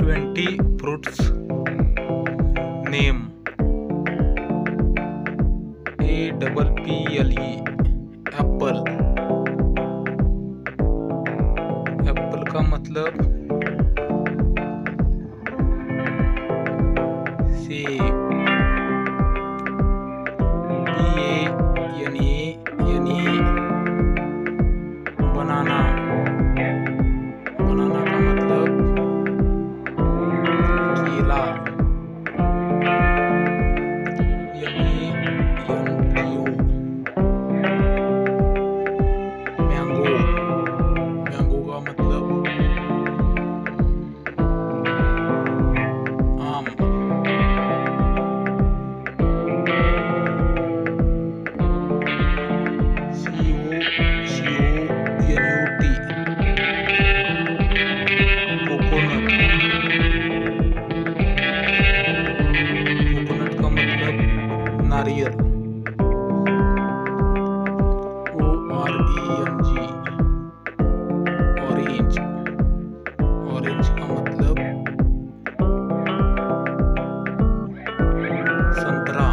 20 fruits name. APPLE Apple. Apple का मतलब सेब। BANANA बनाना। बनाना का मतलब केला। MANGO mango. मैंगो का मतलब आम। COCONUT coconut. कोकोनट का मतलब नारियल। ORANG orange. ऑरेंज का मतलब संतरा।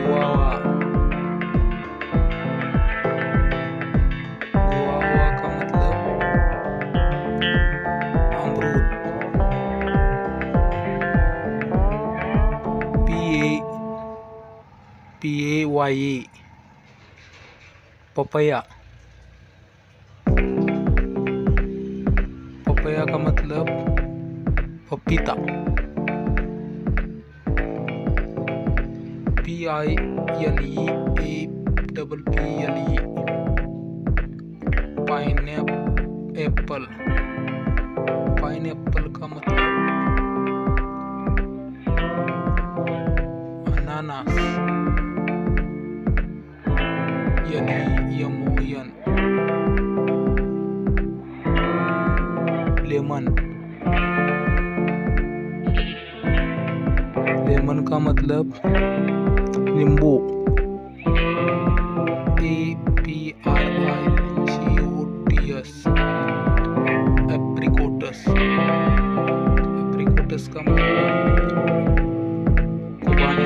गुआवा। गुआवा का मतलब अमरूद। PAYA papaya. पपया का मतलब पपीता। PINEAPPLE pineapple. पाइनएप्पल का मतलब अनानास। LEMON lemon. लेमन का मतलब नींबू। APRICOTS एप्रिकोटस। एप्रिकोटस का मतलब खुबानी।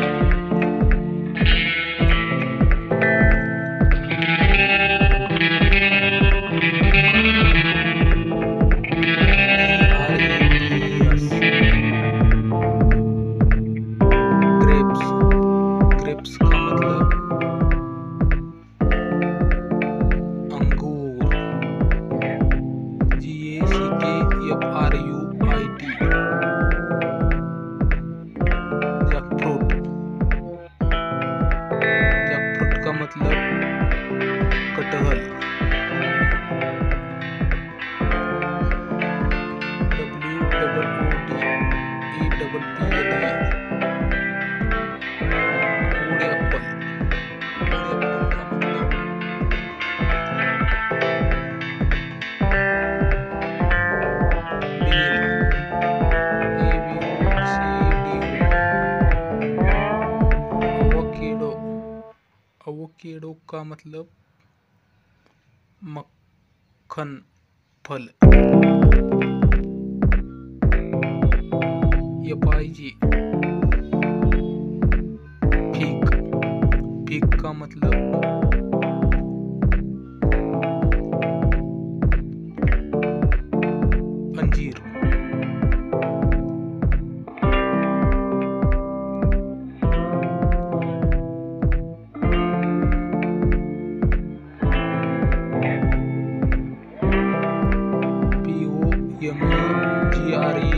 GRAPES grapes. ग्रेप्स का मतलब अंगूर। JACKFRUIT jackfruit. जैकफ्रूट का मतलब कटहल। WOODEPPLE wood apple. Wood apple का मतलब बेल। ABOCDO अवोकेडो का मतलब मक्खन फल। FIG Feke. फीक का मतलब अंजीर। POMGRA